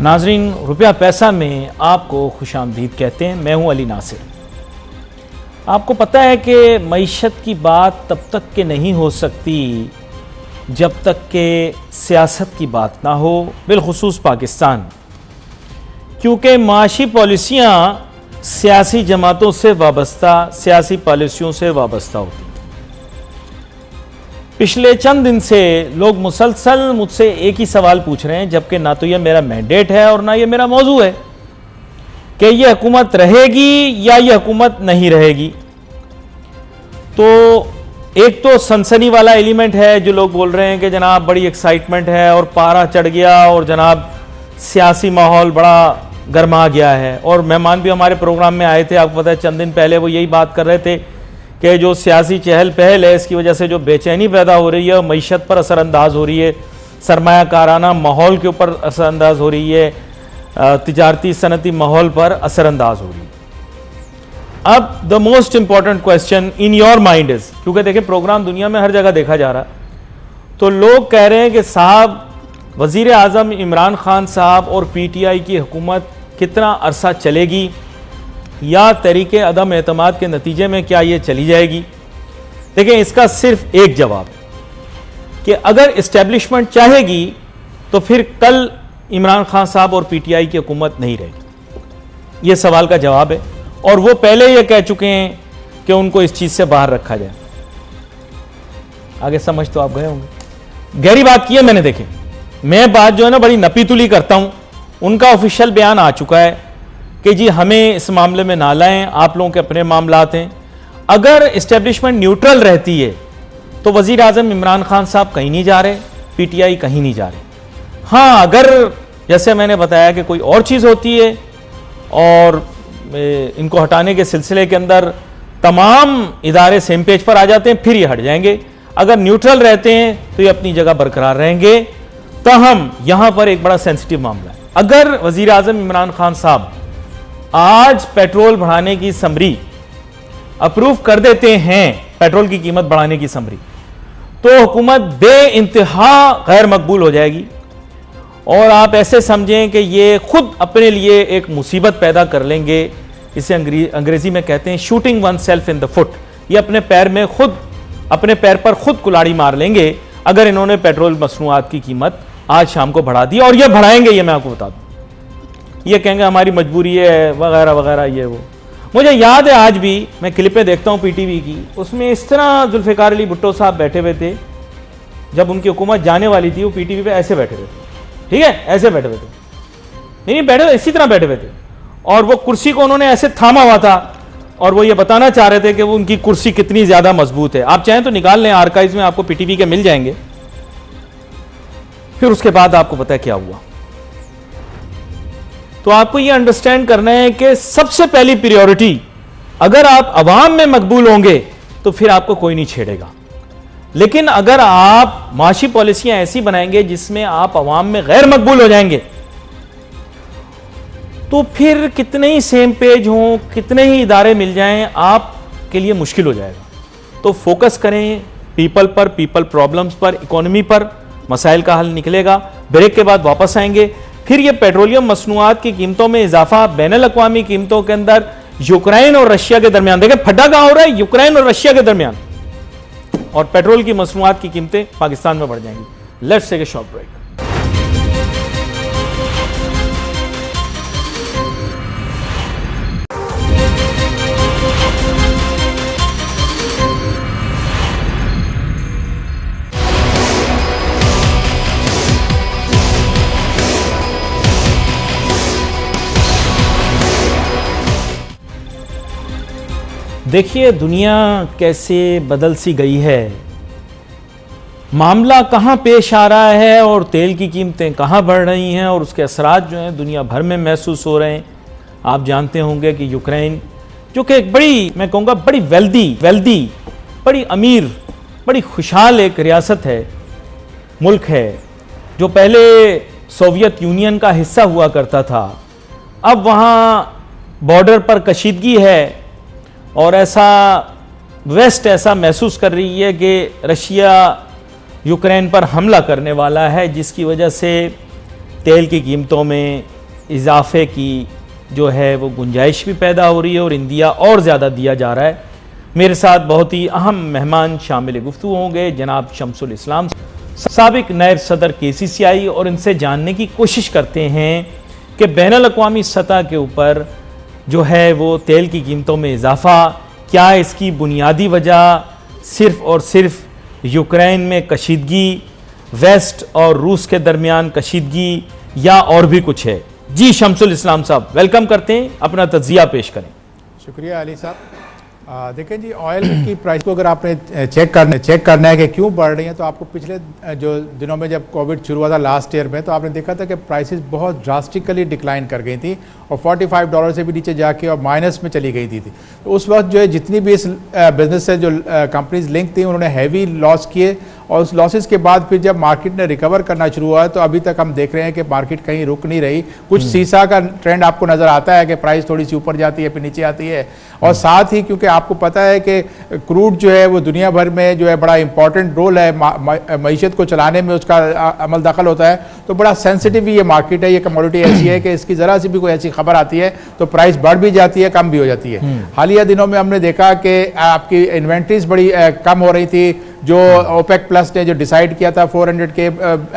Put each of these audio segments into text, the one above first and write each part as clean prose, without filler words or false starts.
नाजरीन, रुपया पैसा में आपको खुशामदीद कहते हैं। मैं हूं अली नासिर। आपको पता है कि मईशत की बात तब तक के नहीं हो सकती जब तक के सियासत की बात ना हो, बिलखुसूस पाकिस्तान, क्योंकि माशी पॉलिसियाँ सियासी जमातों से वाबस्ता, सियासी पॉलिसियों से वाबस्ता होती हैं। पिछले चंद दिन से लोग मुसलसल मुझसे एक ही सवाल पूछ रहे हैं, जबकि ना तो यह मेरा मैंडेट है और ना ये मेरा मौजू है, कि यह हुकूमत रहेगी या यह हुकूमत नहीं रहेगी। तो एक तो सनसनी वाला एलिमेंट है, जो लोग बोल रहे हैं कि जनाब बड़ी एक्साइटमेंट है और पारा चढ़ गया और जनाब सियासी माहौल बड़ा गर्मा गया है। और मेहमान भी हमारे प्रोग्राम में आए थे, आपको पता है चंद दिन पहले वो यही बात कर रहे थे कि जो सियासी चहल पहल है इसकी वजह से जो बेचैनी पैदा हो रही है, मईशत पर असरअंदाज हो रही है, सरमायाकाराना माहौल के ऊपर असरअंदाज हो रही है, तिजारती सनती माहौल पर असरअंदाज हो रही है। अब the most important question in your mind is, क्योंकि देखिए प्रोग्राम दुनिया में हर जगह देखा जा रहा है, तो लोग कह रहे हैं कि साहब वजीर आज़म इमरान खान साहब और पीटीआई की हुकूमत कितना अरसा चलेगी, या तरीके अदम एतमाद के नतीजे में क्या ये चली जाएगी। देखिए इसका सिर्फ एक जवाब है कि अगर इस्टेब्लिशमेंट चाहेगी तो फिर कल इमरान खान साहब और पीटीआई की हुकूमत नहीं रहेगी। ये सवाल का जवाब है, और वो पहले ये कह चुके हैं कि उनको इस चीज से बाहर रखा जाए। आगे समझ तो आप गए होंगे, गहरी बात की है मैंने। देखे मैं बात जो है ना बड़ी नपीतुली करता हूं, उनका ऑफिशियल बयान आ चुका है कि जी हमें इस मामले में ना लाएं, आप लोगों के अपने मामलात हैं। अगर इस्टेब्लिशमेंट न्यूट्रल रहती है तो वजीर आजम इमरान खान साहब कहीं नहीं जा रहे, पीटीआई कहीं नहीं जा रहे। हाँ, अगर जैसे मैंने बताया कि कोई और चीज़ होती है और इनको हटाने के सिलसिले के अंदर तमाम इदारे सेम पेज पर आ जाते हैं, फिर ये हट जाएंगे। अगर न्यूट्रल रहते हैं तो ये अपनी जगह बरकरार रहेंगे। तहम यहां पर एक बड़ा सेंसिटिव मामला है। अगर वजीर आजम इमरान खान साहब आज पेट्रोल बढ़ाने की समरी अप्रूव कर देते हैं, पेट्रोल की कीमत बढ़ाने की समरी, तो हुकूमत बे इंतहा गैर मकबूल हो जाएगी। और आप ऐसे समझें कि ये खुद अपने लिए एक मुसीबत पैदा कर लेंगे। इसे अंग्रेजी में कहते हैं shooting one self in the foot. ये अपने पैर पर खुद कुल्हाड़ी मार लेंगे अगर इन्होंने पेट्रोल मसनूआत की कीमत आज शाम को बढ़ा दी। और ये बढ़ाएंगे, ये मैं आपको बता दूं। ये कहेंगे हमारी मजबूरी है वगैरह वगैरह, ये वो। मुझे याद है आज भी मैं क्लिपें देखता हूं पीटीवी की, उसमें इस तरह जुल्फिकार अली भुट्टो साहब बैठे हुए थे, जब उनकी हुकूमत जाने वाली थी वो पीटीवी पे ऐसे बैठे हुए थे, ठीक है, ऐसे बैठे हुए थे, नहीं बैठे हुए, इसी तरह बैठे हुए थे, और वो कुर्सी को उन्होंने ऐसे थामा हुआ था और वो ये बताना चाह रहे थे कि वो उनकी कुर्सी कितनी ज्यादा मजबूत है। आप चाहें तो निकाल लें, आर्काइव्स में आपको पीटीवी के मिल जाएंगे। फिर उसके बाद आपको पता है क्या हुआ। तो आपको यह अंडरस्टैंड करना है कि सबसे पहली प्रायोरिटी, अगर आप अवाम में मकबूल होंगे तो फिर आपको कोई नहीं छेड़ेगा। लेकिन अगर आप माशी पॉलिसियां ऐसी बनाएंगे जिसमें आप अवाम में गैर मकबूल हो जाएंगे, तो फिर कितने ही सेम पेज हों, कितने ही इदारे मिल जाएं, आपके लिए मुश्किल हो जाएगा। तो फोकस करें पीपल पर, पीपल प्रॉब्लम्स पर, इकोनॉमी पर, मसाइल का हल निकलेगा। ब्रेक के बाद वापस आएंगे। फिर ये पेट्रोलियम मसनूआत की कीमतों में इजाफा, बैनुल अक़वामी कीमतों के अंदर यूक्रेन और रशिया के दरमियान, देखिए फटा कहां हो रहा है, यूक्रेन और रशिया के दरमियान, और पेट्रोल की मसनूआत की कीमतें पाकिस्तान में बढ़ जाएंगी। Let's take a short break. देखिए दुनिया कैसे बदल सी गई है, मामला कहां पेश आ रहा है और तेल की कीमतें कहां बढ़ रही हैं और उसके असरात जो हैं दुनिया भर में महसूस हो रहे हैं। आप जानते होंगे कि यूक्रेन, जो कि एक बड़ी, मैं कहूँगा बड़ी वेल्दी, बड़ी अमीर, बड़ी खुशहाल एक रियासत है, मुल्क है, जो पहले सोवियत यूनियन का हिस्सा हुआ करता था। अब वहाँ बॉर्डर पर कशीदगी है और ऐसा वेस्ट ऐसा महसूस कर रही है कि रशिया यूक्रेन पर हमला करने वाला है, जिसकी वजह से तेल की कीमतों में इजाफे की जो है वो गुंजाइश भी पैदा हो रही है और इंदिया और ज़्यादा दिया जा रहा है। मेरे साथ बहुत ही अहम मेहमान शामिल गुफ्तगू होंगे, जनाब शमसुल इस्लाम साबिक नायब सदर KCCI, और इनसे जानने की कोशिश करते हैं कि बैनुल अक़वामी सतह के ऊपर जो है वो तेल की कीमतों में इजाफा, क्या इसकी बुनियादी वजह सिर्फ़ और सिर्फ यूक्रेन में कशीदगी, वेस्ट और रूस के दरमियान कशीदगी, या और भी कुछ है? जी शमसुल इस्लाम साहब, वेलकम करते हैं, अपना तज्जिया पेश करें। शुक्रिया अली साहब। देखें जी, ऑयल की प्राइस को अगर आपने चेक करना है कि क्यों बढ़ रही है, तो आपको पिछले जो दिनों में जब कोविड शुरू हुआ था लास्ट ईयर में, तो आपने देखा था कि प्राइसेस बहुत ड्रास्टिकली डिक्लाइन कर गई थी और $45 से भी नीचे जाके और माइनस में चली गई थी। तो उस वक्त जो है जितनी भी इस बिजनेस से जो कंपनीज लिंक थी उन्होंने हैवी लॉस किए, और उस लॉसेस के बाद फिर जब मार्केट ने रिकवर करना शुरू हुआ, तो अभी तक हम देख रहे हैं कि मार्केट कहीं रुक नहीं रही। कुछ सीसा का ट्रेंड आपको नज़र आता है कि प्राइस थोड़ी सी ऊपर जाती है फिर नीचे आती है, और साथ ही क्योंकि आपको पता है कि क्रूड जो है वो दुनिया भर में जो है बड़ा इंपॉर्टेंट रोल है मईशत को चलाने में, उसका अमल दखल होता है, तो बड़ा सेंसिटिव ये मार्केट है। ये कमोडिटी ऐसी है कि इसकी ज़रा सी भी कोई ऐसी खबर आती है तो प्राइस बढ़ भी जाती है, कम भी हो जाती है। हालिया दिनों में हमने देखा कि आपकी इन्वेंट्रीज बड़ी कम हो रही थी। जो ओपेक प्लस ने जो डिसाइड किया था 400 के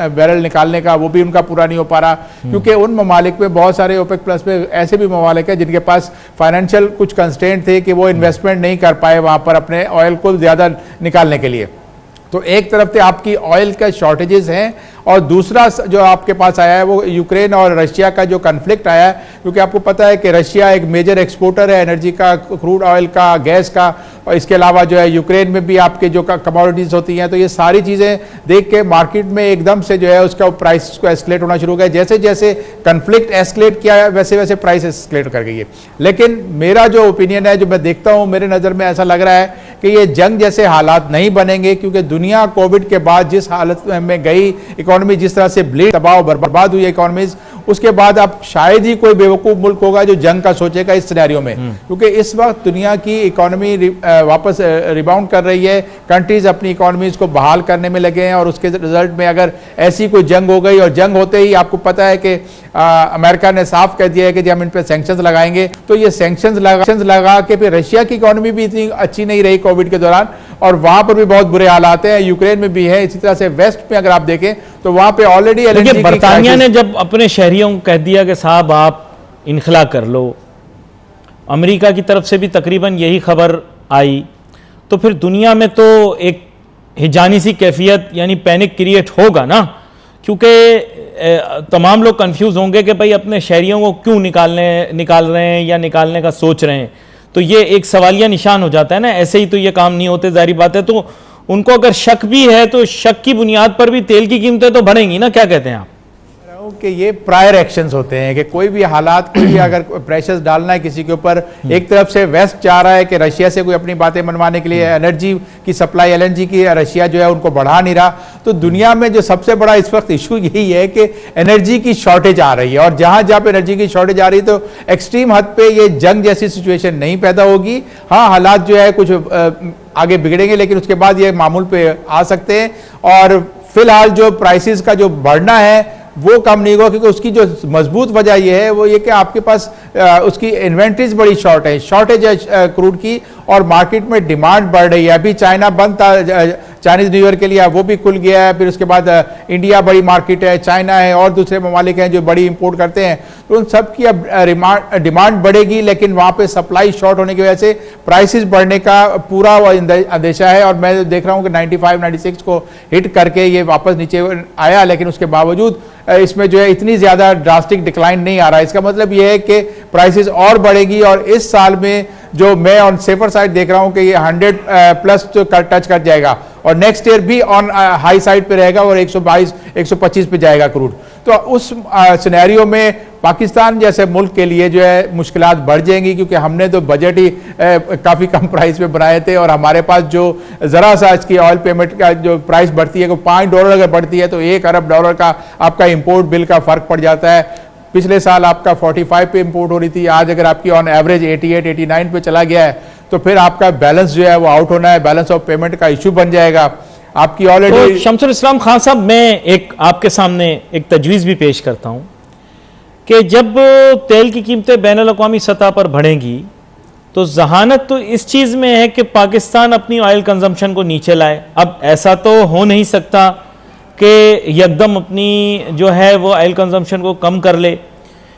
बैरल निकालने का, वो भी उनका पूरा नहीं हो पा रहा, क्योंकि उन ममालिक में बहुत सारे ओपेक प्लस में ऐसे भी ममालिक हैं जिनके पास फाइनेंशियल कुछ कंस्ट्रेंट थे कि वो इन्वेस्टमेंट नहीं कर पाए वहाँ पर अपने ऑयल को ज़्यादा निकालने के लिए। तो एक तरफ से आपकी ऑयल का शॉर्टेजेस हैं, और दूसरा जो आपके पास आया है वो यूक्रेन और रशिया का जो कन्फ्लिक्ट आया है, क्योंकि आपको पता है कि रशिया एक मेजर एक्सपोर्टर है एनर्जी का, क्रूड ऑयल का, गैस का, और इसके अलावा जो है यूक्रेन में भी आपके जो कमोडिटीज़ होती हैं। तो ये सारी चीज़ें देख के मार्केट में एकदम से जो है उसका प्राइस को एस्केलेट होना शुरू हो गया। जैसे जैसे कन्फ्लिक्ट एस्केलेट किया है वैसे वैसे प्राइस एस्केलेट कर गई है। लेकिन मेरा जो ओपिनियन है, जो मैं देखता हूँ, मेरे नज़र में ऐसा लग रहा है कि ये जंग जैसे हालात नहीं बनेंगे, क्योंकि दुनिया कोविड के बाद जिस हालत में गई, इकोनॉमी जिस तरह से ब्लीड तबाह बर्बाद हुई इकोनॉमीज, उसके बाद अब शायद ही कोई बेवकूफ़ मुल्क होगा जो जंग का सोचेगा इस सिनेरियो में, क्योंकि इस वक्त दुनिया की इकोनॉमी वापस रिबाउंड कर रही है। कंट्रीज अपनी इकोनॉमीज को बहाल करने में लगे हैं, और उसके रिजल्ट में अगर ऐसी कोई जंग हो गई, और जंग होते ही आपको पता है कि अमेरिका ने साफ कह दिया है कि जब हम इन पे सैंक्शंस लगाएंगे, तो ये सैंक्शंस लगा के फिर रशिया की इकोनॉमी भी इतनी अच्छी नहीं रही कोविड के दौरान, और वहां पर भी बहुत बुरे हालात हैं। यूक्रेन में भी है, इसी तरह से वेस्ट में अगर आप देखें तो वहां पे ऑलरेडी बरतानिया ने जब अपने शहरियों को कह दिया कि साहब आप इनखला कर लो, अमेरिका की तरफ से भी तकरीबन यही खबर आई, तो फिर दुनिया में तो एक हिजानी सी कैफियत यानी पैनिक क्रिएट होगा ना, क्योंकि तमाम लोग कंफ्यूज होंगे कि भाई अपने शहरियों को क्यों निकाल रहे हैं या निकालने का सोच रहे हैं। तो ये एक सवालिया निशान हो जाता है ना, ऐसे ही तो ये काम नहीं होते, जाहिर बात है। तो उनको अगर शक भी है तो शक की बुनियाद पर भी तेल की कीमतें तो बढ़ेंगी ना, क्या कहते हैं आप? कि ये प्रायर एक्शंस होते हैं कि कोई भी हालात, कोई भी अगर प्रेशर्स डालना है किसी के ऊपर, एक तरफ से वेस्ट चाह रहा है कि रशिया से कोई अपनी बातें मनवाने के लिए एनर्जी की सप्लाई, LNG की, रशिया जो है उनको बढ़ा नहीं रहा। तो दुनिया में जो सबसे बड़ा इस वक्त इशू यही है कि एनर्जी की शॉर्टेज आ रही है, और जहां जहां पे एनर्जी की शॉर्टेज आ रही है तो एक्सट्रीम हद पे ये जंग जैसी सिचुएशन नहीं पैदा होगी। हाँ, हालात जो है कुछ आगे बिगड़ेंगे, लेकिन उसके बाद ये मामूल पे आ सकते हैं। और फिलहाल जो प्राइसेस का जो बढ़ना है वो कम नहीं होगा, क्योंकि उसकी जो मजबूत वजह ये है वो ये कि आपके पास उसकी इन्वेंट्रीज बड़ी शॉर्टेज है क्रूड की, और मार्केट में डिमांड बढ़ रही है। अभी चाइना बंद था चाइनीज न्यू ईयर के लिए, वो भी खुल गया है। फिर उसके बाद इंडिया बड़ी मार्केट है, चाइना है, और दूसरे ममालिक हैं जो बड़ी इंपोर्ट करते हैं। तो उन सब की अब डिमांड बढ़ेगी, लेकिन वहाँ पे सप्लाई शॉर्ट होने की वजह से प्राइसेस बढ़ने का पूरा अंदेशा है। और मैं देख रहा हूँ कि 95-96 को हिट करके ये वापस नीचे आया, लेकिन उसके बावजूद इसमें जो है इतनी ज़्यादा ड्रास्टिक डिक्लाइन नहीं आ रहा है। इसका मतलब ये है कि प्राइसेस और बढ़ेगी, और इस साल में जो मैं ऑन सेफर साइड देख रहा हूं कि ये 100 प्लस तो टच कर जाएगा, और नेक्स्ट ईयर भी ऑन हाई साइड पे रहेगा, और 122-125 पे जाएगा क्रूड। तो उस सिनेरियो में पाकिस्तान जैसे मुल्क के लिए जो है मुश्किलात बढ़ जाएंगी, क्योंकि हमने तो बजट ही काफ़ी कम प्राइस पे बनाए थे, और हमारे पास जो ज़रा सा इसकी ऑयल पेमेंट का जो प्राइस बढ़ती है, $5 अगर बढ़ती है तो $1 अरब का आपका इंपोर्ट बिल का फ़र्क पड़ जाता है। पिछले साल आपका 45 पे इंपोर्ट हो रही थी, आज अगर आपकी ऑन एवरेज 88-89 पे चला गया है, तो फिर आपका बैलेंस जो है वो आउट होना है, बैलेंस ऑफ पेमेंट का इशू बन जाएगा। आपकी ऑलरेडी। तो शमसुल इस्लाम खान साहब, मैं एक आपके सामने एक तजवीज़ भी पेश करता हूं कि जब तेल की कीमतें बैनुल अक़वामी सतह पर बढ़ेंगी तो जहानत तो इस चीज़ में है कि पाकिस्तान अपनी ऑयल कंजम्पशन को नीचे लाए। अब ऐसा तो हो नहीं सकता कि यकदम अपनी जो है वो ऑयल कंजम्पशन को कम कर ले।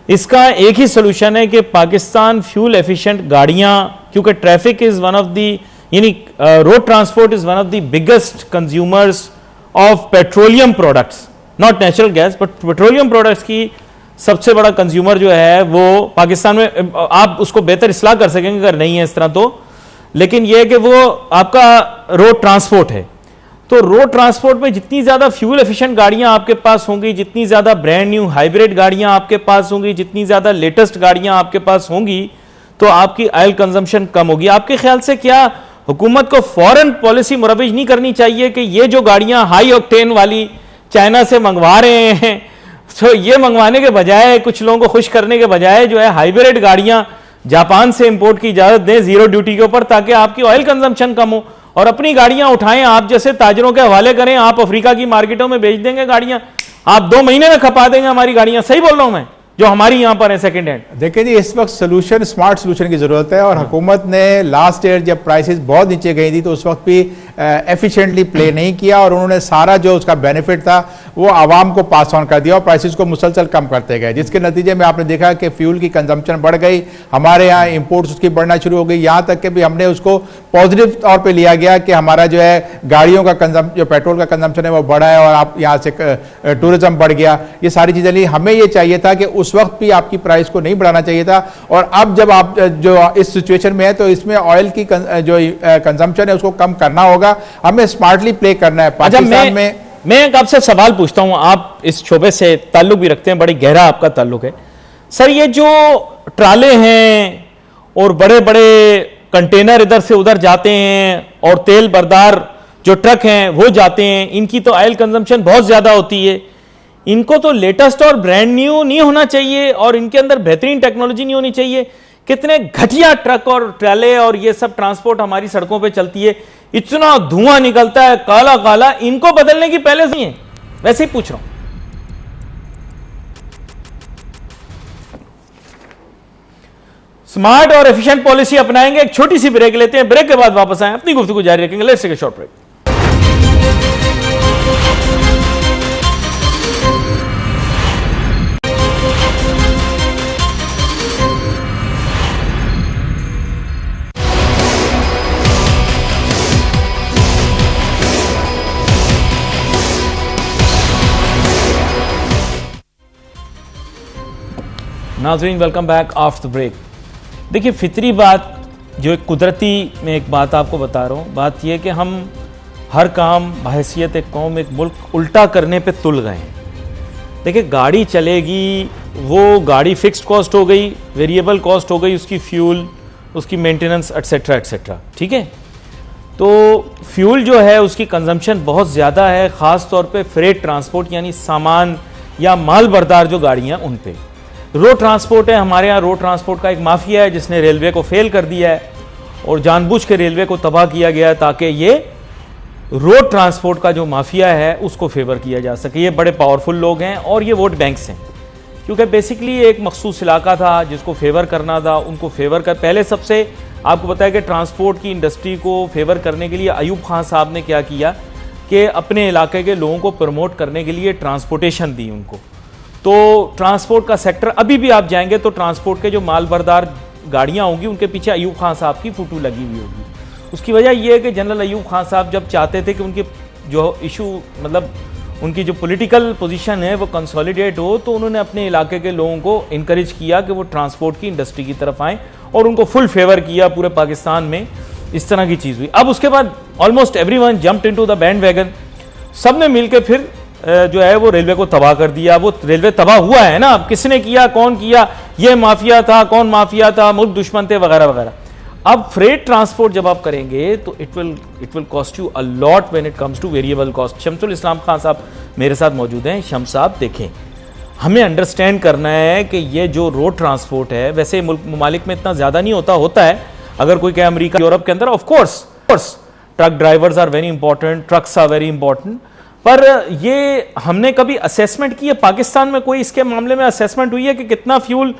इसका एक ही सोल्यूशन है कि पाकिस्तान फ्यूल एफिशिएंट गाड़ियां, क्योंकि traffic is one of the, यानी road transport is one of the biggest consumers of petroleum products, not natural gas but petroleum products की सबसे बड़ा कंज्यूमर जो है वो पाकिस्तान में। आप उसको बेहतर इस्लाह कर सकेंगे अगर नहीं है इस तरह तो, लेकिन यह है कि वो आपका रोड ट्रांसपोर्ट है। तो रोड ट्रांसपोर्ट में जितनी ज्यादा फ्यूल एफिशिएंट गाड़ियां आपके पास होंगी, जितनी ज्यादा ब्रांड न्यू हाइब्रिड गाड़ियां आपके पास होंगी, जितनी ज्यादा लेटेस्ट गाड़ियां आपके पास होंगी, तो आपकी ऑयल कंजम्पशन कम होगी। आपके ख्याल से क्या हुकूमत को फौरन पॉलिसी मुरव्वज नहीं करनी चाहिए कि ये जो गाड़ियां हाई ऑक्टेन वाली चाइना से मंगवा रहे हैं, तो ये मंगवाने के बजाय, कुछ लोगों को खुश करने के बजाय जो है हाइब्रिड गाड़ियां जापान से इंपोर्ट की इजाजत दें जीरो ड्यूटी के ऊपर, ताकि आपकी ऑयल कंजम्पशन कम हो, और अपनी गाड़ियां उठाएं, आप जैसे ताजरों के हवाले करें, आप अफ्रीका की मार्केटों में बेच देंगे गाड़ियां, आप 2 महीने में खपा देंगे हमारी गाड़ियां। सही बोल रहा हूं मैं, जो हमारी यहां पर है सेकंड हैंड। देखिए जी, इस वक्त सोल्यूशन, स्मार्ट सोल्यूशन की जरूरत है, और हुकूमत ने लास्ट ईयर जब प्राइसेस बहुत नीचे गई थी तो उस वक्त भी एफिशिएंटली प्ले नहीं किया, और उन्होंने सारा जो उसका बेनिफिट था वो आवाम को पास ऑन कर दिया और प्राइसेस को मुसलसल कम करते गए, जिसके नतीजे में आपने देखा कि फ्यूल की कंजम्पशन बढ़ गई, हमारे यहाँ इंपोर्ट्स उसकी बढ़ना शुरू हो गई, यहाँ तक कि भी हमने उसको पॉजिटिव तौर पे लिया गया कि हमारा जो है गाड़ियों का जो पेट्रोल का कंजम्पशन है वो बढ़ा है, और आप यहाँ से टूरिज्म बढ़ गया। ये सारी चीज़ें ली, हमें ये चाहिए था कि उस वक्त भी आपकी प्राइस को नहीं बढ़ाना चाहिए था, और अब जब आप जो इस सिचुएशन में है तो इसमें ऑयल की जो कंजम्पशन है उसको कम करना होगा, हमें स्मार्टली प्ले करना है। पाकिस्तान में मैं एक आपसे सवाल पूछता हूं, आप इस शोबे से ताल्लुक भी रखते हैं, बड़ी गहरा आपका ताल्लुक है सर। ये जो ट्राले हैं और बड़े बड़े कंटेनर इधर से उधर जाते हैं, और तेल बरदार जो ट्रक हैं वो जाते हैं, इनकी तो ऑयल कंजम्पशन बहुत ज्यादा होती है। इनको तो लेटेस्ट और ब्रांड न्यू नहीं होना चाहिए, और इनके अंदर बेहतरीन टेक्नोलॉजी नहीं होनी चाहिए। कितने घटिया ट्रक और ट्राले और ये सब ट्रांसपोर्ट हमारी सड़कों पे चलती है, इतना धुआं निकलता है काला काला, इनको बदलने की पहले से ही है। वैसे ही पूछ रहा हूं। स्मार्ट और एफिशिएंट पॉलिसी अपनाएंगे। एक छोटी सी ब्रेक लेते हैं, ब्रेक के बाद वापस आए, अपनी गुफ्तगू जारी रखेंगे। Let's take a short break. नाज़रीन, welcome back after the break. देखिए, फितरी बात, जो एक कुदरती, मैं एक बात आपको बता रहा हूँ, बात यह कि हम हर काम बहैसियत एक कौम, एक मुल्क उल्टा करने पे तुल गए हैं। देखिए, गाड़ी चलेगी, वो गाड़ी फिक्स्ड कॉस्ट हो गई, वेरिएबल कॉस्ट हो गई, उसकी फ्यूल, उसकी मेंटेनेंस एटसेट्रा एटसेट्रा, ठीक है। तो फ्यूल जो है उसकी कंजम्पशन बहुत ज़्यादा है, ख़ास तौर पे फ्रेट ट्रांसपोर्ट यानी सामान या माल बरदार जो गाड़ियाँ उन पे। रोड ट्रांसपोर्ट है, हमारे यहाँ रोड ट्रांसपोर्ट का एक माफिया है जिसने रेलवे को फेल कर दिया है, और जानबूझ के रेलवे को तबाह किया गया है ताकि ये रोड ट्रांसपोर्ट का जो माफिया है उसको फेवर किया जा सके। ये बड़े पावरफुल लोग हैं और ये वोट बैंक्स हैं, क्योंकि बेसिकली एक मखसूस इलाका था जिसको फेवर करना था, उनको फेवर कर। पहले सबसे आपको पता है कि ट्रांसपोर्ट की इंडस्ट्री को फेवर करने के लिए अयूब खान साहब ने क्या किया कि अपने इलाके के लोगों को प्रमोट करने के लिए ट्रांसपोर्टेशन दी उनको। तो ट्रांसपोर्ट का सेक्टर, अभी भी आप जाएंगे तो ट्रांसपोर्ट के जो माल बरदार गाड़ियाँ होंगी उनके पीछे अयूब खान साहब की फ़ोटो लगी हुई होगी। उसकी वजह यह है कि जनरल अयूब खान साहब जब चाहते थे कि उनके जो इशू, मतलब उनकी जो पॉलिटिकल पोजीशन है वो कंसोलिडेट हो, तो उन्होंने अपने इलाके के लोगों को इनकरेज किया कि वो ट्रांसपोर्ट की इंडस्ट्री की तरफ आएँ, और उनको फुल फेवर किया पूरे पाकिस्तान में। इस तरह की चीज़ हुई। अब उसके बाद almost everyone jumped into the band wagon, सब ने मिलकर फिर जो है वो रेलवे को तबाह कर दिया। वो रेलवे तबाह हुआ है ना, अब किसने किया, कौन किया, ये माफिया था, कौन माफिया था, मुल्क दुश्मन थे, वगैरह वगैरह। अब फ्रेट ट्रांसपोर्ट जब आप करेंगे तो it will cost you a lot when it comes to variable cost. Shamsul Islam Khan साहब मेरे साथ मौजूद हैं। शम साहब, देखें, हमें अंडरस्टैंड करना है कि ये जो रोड ट्रांसपोर्ट है, वैसे मुल्क ममालिक में इतना ज़्यादा नहीं होता है। अगर कोई कहे अमेरिका, यूरोप के अंदर, of course truck drivers are very important, trucks are very important. पर ये हमने कभी असेसमेंट की है पाकिस्तान में, कोई इसके मामले में असेसमेंट हुई है कि कितना फ्यूल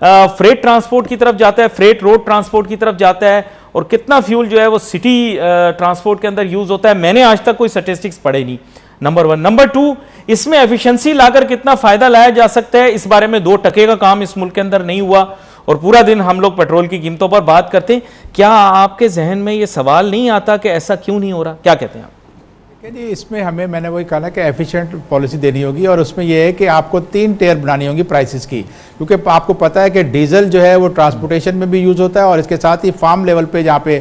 फ्रेट ट्रांसपोर्ट की तरफ जाता है, फ्रेट रोड ट्रांसपोर्ट की तरफ जाता है, और कितना फ्यूल जो है वो सिटी ट्रांसपोर्ट के अंदर यूज होता है? मैंने आज तक कोई स्टैटिस्टिक्स पढ़े नहीं, नंबर 1। नंबर 2, इसमें एफिशिएंसी लाकर कितना फायदा लाया जा सकता है, इस बारे में 2 टके का काम इस मुल्क के अंदर नहीं हुआ, और पूरा दिन हम लोग पेट्रोल की कीमतों पर बात करते हैं। क्या आपके जहन में यह सवाल नहीं आता कि ऐसा क्यों नहीं हो रहा? क्या कहते हैं आप? जी, इसमें हमें, मैंने वही कहा ना कि एफिशिएंट पॉलिसी देनी होगी, और उसमें यह है कि आपको 3 टियर बनानी होगी प्राइसेस की, क्योंकि आपको पता है कि डीजल जो है वो ट्रांसपोर्टेशन में भी यूज़ होता है, और इसके साथ ही फार्म लेवल पे जहाँ पे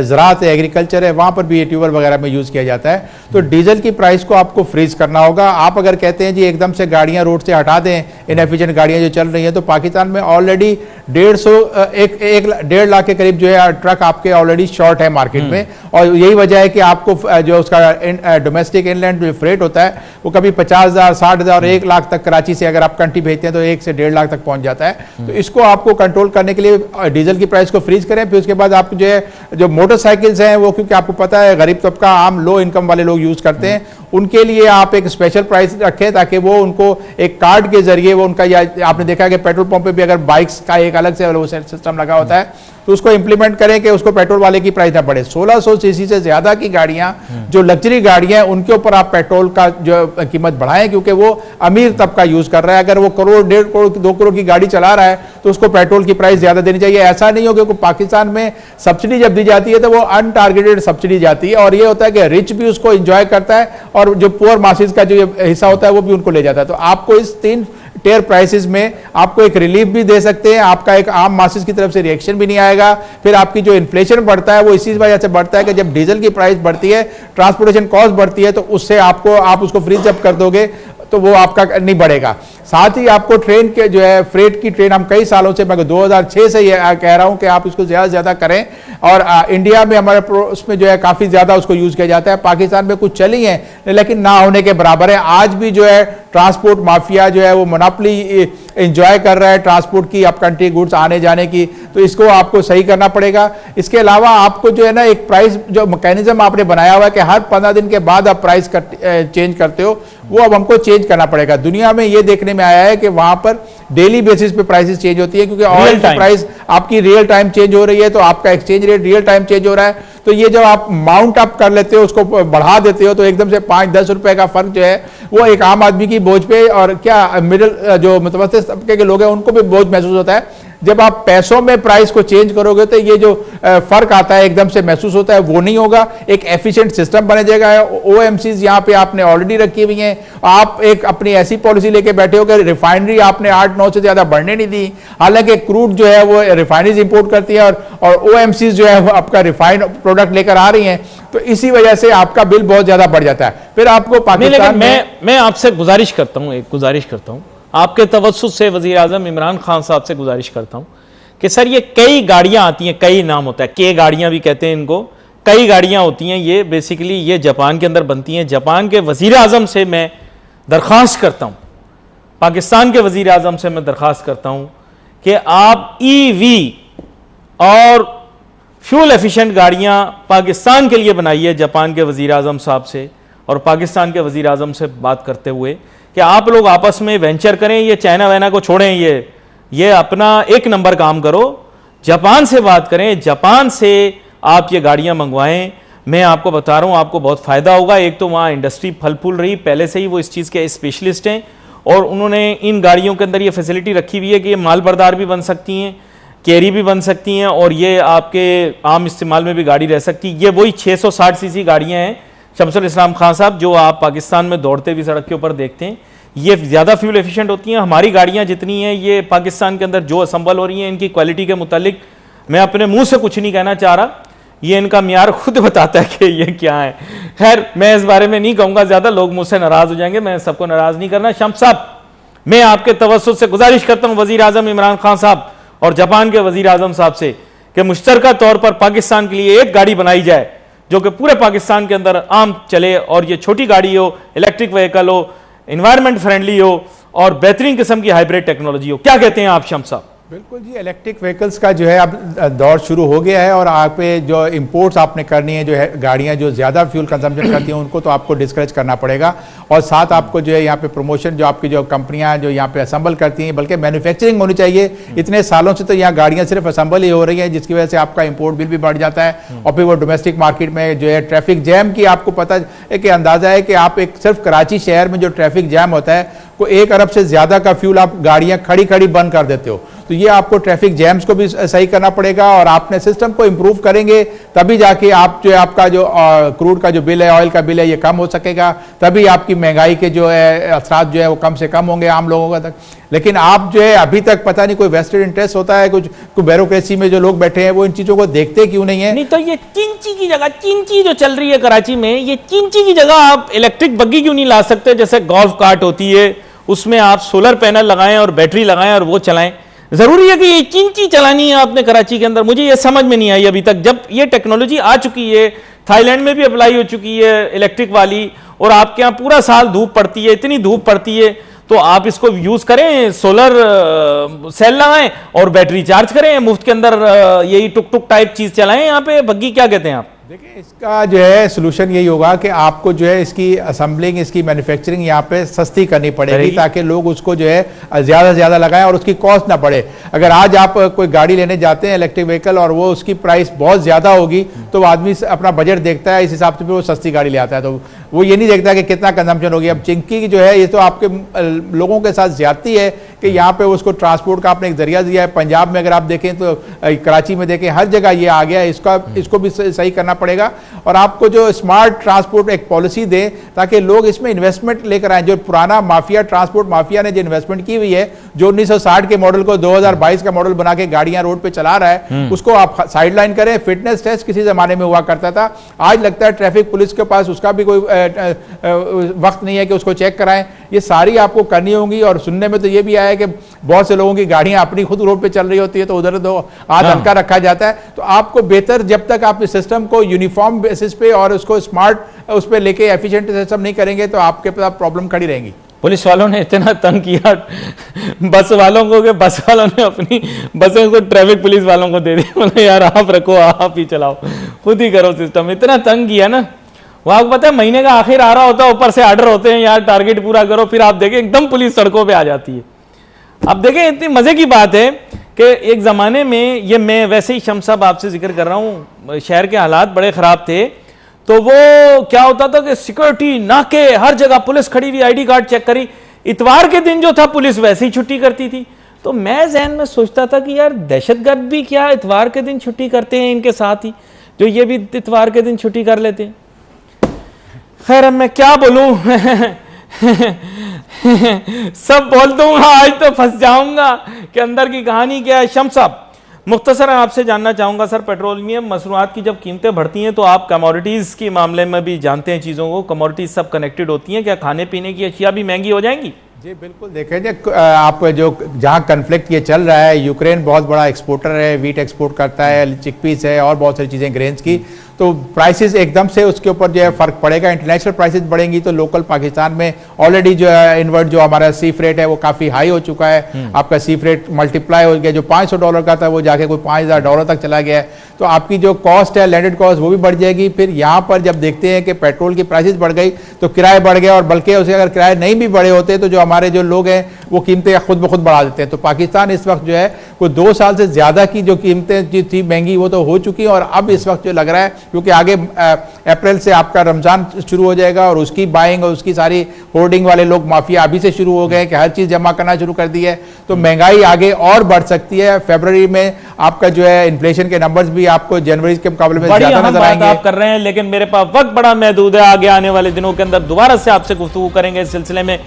ज़राअत है, एग्रीकल्चर है, वहाँ पर भी ये ट्यूबवेल वगैरह में यूज़ किया जाता है। तो डीजल की प्राइस को आपको फ्रीज करना होगा। आप अगर कहते हैं जी एकदम से गाड़ियाँ रोड से हटा दें, इनएफिशिएंट गाड़ियाँ जो चल रही हैं, तो पाकिस्तान में ऑलरेडी 1.5 लाख के करीब जो है ट्रक आपके ऑलरेडी शॉर्ट है मार्केट में, और यही वजह है कि आपको जो उसका डोमेस्टिक इनलैंड जो फ्रेट होता है वो कभी 50,000, 60,000, 1 लाख तक कराची से अगर आप कंट्री भेजते हैं तो 1 से 1.5 लाख तक पहुंच जाता है। तो इसको आपको कंट्रोल करने के लिए डीजल की प्राइस को फ्रीज करें। फिर उसके बाद आप जो है जो मोटरसाइकिल्स हैं वो, क्योंकि आपको पता है गरीब तबका, आम लो इनकम वाले लोग यूज करते हैं, उनके लिए आप एक स्पेशल प्राइस रखें ताकि वो उनको एक कार्ड के जरिए वो उनका, या आपने देखा कि पेट्रोल पंप पे भी अगर बाइक्स का एक अलग से वो सिस्टम लगा होता है, तो उसको इंप्लीमेंट करें कि उसको पेट्रोल वाले की प्राइस ना बढ़े। 1600 सीसी से ज्यादा की गाड़ियां, जो लग्जरी गाड़ियां हैं, उनके ऊपर आप पेट्रोल का जो कीमत बढ़ाएं, क्योंकि वो अमीर तबका यूज कर रहा है। अगर वो करोड़, 1.5 करोड़, 2 करोड़ की गाड़ी चला रहा है तो उसको पेट्रोल की प्राइस ज्यादा देनी चाहिए। ऐसा नहीं हो, क्योंकि पाकिस्तान में सब्सिडी जब दी जाती है तो वो अनटारगेटेड सब्सिडी जाती है, और ये होता है कि रिच भी उसको इंजॉय करता है और जो पुअर मासेस का जो हिस्सा होता है वो भी उनको ले जाता है। तो आपको इस 3 टियर प्राइसेस में आपको एक रिलीफ भी दे सकते हैं, आपका एक आम मासेस की तरफ से रिएक्शन भी नहीं आएगा। फिर आपकी जो इन्फ्लेशन बढ़ता है वो इसी वजह से बढ़ता है कि जब डीजल की प्राइस बढ़ती है, ट्रांसपोर्टेशन कॉस्ट बढ़ती है, तो उससे आप उसको फ्रीज जब कर दोगे तो वो आपका नहीं बढ़ेगा। साथ ही आपको ट्रेन के जो है फ्रेट की ट्रेन, हम कई सालों से, मैं 2006 से ये कह रहा हूं कि आप इसको ज्यादा से ज्यादा करें, और इंडिया में हमारे उसमें जो है काफी ज्यादा उसको यूज किया जाता है। पाकिस्तान में कुछ चली है लेकिन ना होने के बराबर है। आज भी जो है ट्रांसपोर्ट माफिया जो है वो मोनोपोली एंजॉय कर रहा है ट्रांसपोर्ट की, अप कंट्री गुड्स आने जाने की, तो इसको आपको सही करना पड़ेगा। इसके अलावा आपको जो है ना एक प्राइस जो मैकेनिज्म आपने बनाया हुआ है कि हर 15 दिन के बाद आप प्राइस चेंज करते हो, वो अब हमको चेंज करना पड़ेगा। दुनिया में ये देखने में आया है कि वहां पर डेली बेसिस पे प्राइसेस चेंज होती है, क्योंकि ऑयल की प्राइस आपकी रियल टाइम चेंज हो रही है, तो आपका exchange rate real time change हो रहा है। तो ये जब आप माउंट अप कर लेते हो, उसको बढ़ा देते हो, तो एकदम से 5-10 रुपए का फर्क जो है वो एक आम आदमी की बोझ पे, और क्या मिडिल जो मुतवस्सित तबके के लोग हैं उनको भी बोझ महसूस होता है। जब आप पैसों में प्राइस को चेंज करोगे तो ये जो फर्क आता है एकदम से महसूस होता है वो नहीं होगा। एक एफिशिएंट सिस्टम बन जाएगा। ओएमसीज यहाँ पे आपने ऑलरेडी रखी हुई हैं। आप एक अपनी ऐसी पॉलिसी लेके बैठे हो कि रिफाइनरी आपने 8-9 से ज्यादा बढ़ने नहीं दी, हालांकि क्रूड जो है वो रिफाइनरीज इंपोर्ट करती है, और ओएमसीज जो है वो आपका रिफाइंड प्रोडक्ट लेकर आ रही हैं, तो इसी वजह से आपका बिल बहुत ज्यादा बढ़ जाता है। फिर आपको पाकिस्तान में, मैं आपसे गुजारिश करता हूं, एक गुजारिश करता हूं आपके तवज्जुह से, वजीर आजम इमरान खान साहब से गुजारिश करता हूं कि सर ये कई गाड़ियां आती हैं, कई नाम होता है, के गाड़ियां भी कहते हैं इनको, कई गाड़ियां होती हैं, ये बेसिकली ये जापान के अंदर बनती हैं। जापान के वजीर आजम से मैं दरख्वास्त करता हूं, पाकिस्तान के वजीर आजम से मैं दरख्वास्त करता हूं कि आप ईवी और फ्यूल एफिशिएंट गाड़ियां पाकिस्तान के लिए बनाइए, जापान के वजीर आजम साहब से और पाकिस्तान के वजीर आजम से बात करते हुए कि आप लोग आपस में वेंचर करें, ये चाइना वैना को छोड़ें, ये अपना एक नंबर काम करो, जापान से बात करें, जापान से आप ये गाड़ियां मंगवाएं। मैं आपको बता रहा हूं आपको बहुत फायदा होगा। एक तो वहां इंडस्ट्री फल फूल रही, पहले से ही वो इस चीज के स्पेशलिस्ट हैं, और उन्होंने इन गाड़ियों के अंदर ये फैसिलिटी रखी हुई है कि ये माल बरदार भी बन सकती हैं, कैरी भी बन सकती हैं, और ये आपके आम इस्तेमाल में भी गाड़ी रह सकती है। ये वही 660 सीसी गाड़ियां हैं शमसुल इस्लाम खान साहब, जो आप पाकिस्तान में दौड़ते हुए सड़क के ऊपर देखते हैं। ये ज़्यादा फ्यूल एफिशिएंट होती हैं। हमारी गाड़ियां जितनी हैं, ये पाकिस्तान के अंदर जो असम्बल हो रही हैं, इनकी क्वालिटी के मुतालिक मैं अपने मुंह से कुछ नहीं कहना चाह रहा, ये इनका म्यार खुद बताता है कि ये क्या है। खैर, मैं इस बारे में नहीं कहूँगा ज़्यादा, लोग मुझसे नाराज़ हो जाएंगे, मैं सबको नाराज़ नहीं करना। शम्स साहब, मैं आपके तवज्जुह से गुजारिश करता हूँ वज़ीर आज़म इमरान खान साहब और जापान के वज़ीर आज़म साहब से कि मुश्तरका तौर पर पाकिस्तान के लिए एक गाड़ी बनाई जाए जो कि पूरे पाकिस्तान के अंदर आम चले, और ये छोटी गाड़ी हो, इलेक्ट्रिक व्हीकल हो, एनवायरनमेंट फ्रेंडली हो, और बेहतरीन किस्म की हाइब्रिड टेक्नोलॉजी हो। क्या कहते हैं आप शम्स साहब? बिल्कुल जी, इलेक्ट्रिक व्हीकल्स का जो है अब दौर शुरू हो गया है और आप पे जो इंपोर्ट्स आपने करनी है, जो है गाड़ियां जो ज़्यादा फ्यूल कंजम्पशन करती हैं उनको तो आपको डिस्करेज करना पड़ेगा। और साथ आपको जो है यहाँ पे प्रमोशन, जो आपकी जो कंपनियां जो यहाँ पे असेंबल करती हैं, बल्कि मैन्युफैक्चरिंग होनी चाहिए। इतने सालों से तो यहाँ गाड़ियाँ सिर्फ असेंबल ही हो रही हैं, जिसकी वजह से आपका इंपोर्ट बिल भी बढ़ जाता है। और फिर वो डोमेस्टिक मार्केट में जो है ट्रैफिक जैम की आपको पता है कि अंदाज़ा है कि आप एक सिर्फ कराची शहर में जो ट्रैफिक जैम होता है को 1 अरब से ज़्यादा का फ्यूल आप गाड़ियाँ खड़ी खड़ी बंद कर देते हो। तो ये आपको ट्रैफिक जैम्स को भी सही करना पड़ेगा और आपने सिस्टम को इंप्रूव करेंगे तभी जाके आप जो है आपका जो क्रूड का जो बिल है, ऑयल का बिल है, ये कम हो सकेगा। तभी आपकी महंगाई के जो है असरात जो है वो कम से कम होंगे आम लोगों का तक। लेकिन आप जो है अभी तक पता नहीं कोई वेस्टेड इंटरेस्ट होता है, कुछ ब्यूरोक्रेसी में जो लोग बैठे हैं वो इन चीज़ों को देखते क्यों नहीं है। नहीं तो ये चिंची की जगह, चिंची जो चल रही है कराची में, ये चिंची की जगह आप इलेक्ट्रिक बग्गी क्यों नहीं ला सकते? जैसे गोल्फ कार्ट होती है, उसमें आप सोलर पैनल लगाएं और बैटरी लगाएं और वो चलाएं। जरूरी है कि ये चिंची चलानी है आपने कराची के अंदर? मुझे ये समझ में नहीं आई अभी तक। जब ये टेक्नोलॉजी आ चुकी है, थाईलैंड में भी अप्लाई हो चुकी है इलेक्ट्रिक वाली, और आपके यहाँ पूरा साल धूप पड़ती है, इतनी धूप पड़ती है, तो आप इसको यूज करें, सोलर सेल लगाएं और बैटरी चार्ज करें मुफ्त के अंदर, यही टुक टुक टाइप चीज चलाएं यहाँ पे। बग्गी क्या कहते हैं आप? देखिए, इसका जो है सोल्यूशन यही होगा कि आपको जो है इसकी असेंबलिंग, इसकी मैन्युफैक्चरिंग यहाँ पे सस्ती करनी पड़ेगी ताकि लोग उसको जो है ज़्यादा से ज़्यादा लगाएं और उसकी कॉस्ट ना बढ़े। अगर आज आप कोई गाड़ी लेने जाते हैं इलेक्ट्रिक व्हीकल और वो उसकी प्राइस बहुत ज़्यादा होगी तो आदमी अपना बजट देखता है, इस हिसाब से फिर वो सस्ती गाड़ी ले आता है। तो वो ये नहीं देखता कि कितना कंजम्पशन होगी। अब चिंकी की जो है ये तो आपके लोगों के साथ ज्यादती है कि यहाँ पे उसको ट्रांसपोर्ट का आपने एक जरिया दिया है। पंजाब में अगर आप देखें तो कराची में देखें, हर जगह ये आ गया है। इसको भी सही करना पड़ेगा और आपको जो स्मार्ट ट्रांसपोर्ट एक पॉलिसी दें ताकि लोग इसमें इन्वेस्टमेंट लेकर आए। जो पुराना माफिया, ट्रांसपोर्ट माफिया ने जो इन्वेस्टमेंट की हुई है, जो 1960 के मॉडल को 2022 का मॉडल बना के गाड़ियां रोड पे चला रहा है, उसको आप साइडलाइन करें। फिटनेस टेस्ट किसी जमाने में हुआ करता था, आज लगता है ट्रैफिक पुलिस के पास उसका भी कोई वक्त नहीं है कि उसको चेक कराएं। ये सारी आपको करनी होंगी। और सुनने में तो ये भी आया है कि बहुत से लोगों की गाड़ियां अपनी खुद रोड पे चल रही होती है तो उधर तो हाथ हल्का रखा जाता है। तो आपको बेहतर, जब तक आप इस सिस्टम को यूनिफॉर्म बेसिस पे और उसको स्मार्ट उस पर लेके एफिशिएंट सिस्टम नहीं करेंगे तो आपके पास प्रॉब्लम खड़ी रहेंगी। पुलिस वालों ने इतना तंग किया बस वालों को कि बस वालों ने अपनी बसें को ट्रैफिक पुलिस वालों को दे दी। बोले यार आप रखो, आप ही चलाओ, खुद ही करो सिस्टम। इतना तंग किया ना, वहां पता है महीने का आखिर आ रहा होता है, ऊपर से आर्डर होते हैं यार टारगेट पूरा करो, फिर आप देखें एकदम पुलिस सड़कों पे आ जाती है। अब देखें इतनी मजे की बात है कि एक जमाने में, ये मैं वैसे ही शम्स साहब आपसे जिक्र कर रहा हूँ, शहर के हालात बड़े खराब थे, तो वो क्या होता था कि सिक्योरिटी नाके हर जगह, पुलिस खड़ी हुई, आईडी कार्ड चेक करी। इतवार के दिन जो था पुलिस वैसे ही छुट्टी करती थी। तो मैं जहन में सोचता था कि यार दहशतगर्द भी क्या इतवार के दिन छुट्टी करते हैं इनके साथ ही, जो ये भी इतवार के दिन छुट्टी कर लेते हैं। खैर अब मैं क्या बोलूं सब बोल दूंगा, आज तो फंस जाऊंगा कि अंदर की कहानी क्या है। शम्स साहब, मुख्तसर आपसे जानना चाहूंगा सर, पेट्रोलियम मसनूआत की जब कीमतें बढ़ती हैं तो आप कमोडिटीज़ के मामले में भी जानते हैं चीज़ों को, कमोडिटीज़ सब कनेक्टेड होती हैं, क्या खाने पीने की अशिया भी महंगी हो जाएंगी? जी बिल्कुल, देखें आप जो जहाँ कन्फ्लिक्ट ये चल रहा है, यूक्रेन बहुत बड़ा एक्सपोर्टर है, वीट एक्सपोर्ट करता है, चिकपीस है और बहुत सारी चीज़ें ग्रेन्स की, तो प्राइसेस एकदम से उसके ऊपर जो है फ़र्क पड़ेगा। इंटरनेशनल प्राइसेस बढ़ेंगी तो लोकल पाकिस्तान में ऑलरेडी जो है इनवर्ट जो हमारा सी फ्रेट है वो काफ़ी हाई हो चुका है। आपका सी फ्रेट मल्टीप्लाई हो गया, जो $500 का था वो जाके कोई $5000 तक चला गया है। तो आपकी जो कॉस्ट है, लैंडेड कॉस्ट, वो भी बढ़ जाएगी। फिर यहाँ पर जब देखते हैं कि पेट्रोल की प्राइसेस बढ़ गई तो किराए बढ़ गए, और बल्कि उसे अगर किराए नहीं भी बढ़े होते तो जो हमारे जो लोग हैं वो कीमतें खुद ब खुद बढ़ा देते हैं। तो पाकिस्तान इस वक्त जो है कोई 2 साल से ज़्यादा की जो कीमतें जो थी महंगी वो तो हो चुकी, और अब इस वक्त जो लग रहा है, क्योंकि आगे अप्रैल से आपका रमज़ान शुरू हो जाएगा और उसकी बाइंग और उसकी सारी होर्डिंग वाले लोग माफिया अभी से शुरू हो गए कि हर चीज़ जमा करना शुरू कर दी है, तो महंगाई आगे और बढ़ सकती है। फरवरी में आपका जो है इन्फ्लेशन के नंबर्स भी आपको जनवरी के मुकाबले में ज़्यादा नजर आएंगे। आप कर रहे हैं, लेकिन मेरे पास वक्त बड़ा महदूद है। आगे आने वाले दिनों के अंदर दोबारा से आपसे गुफ्तगू करेंगे इस सिलसिले में।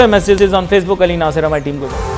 Messages on Facebook, Ali Nasir हमारी टीम को।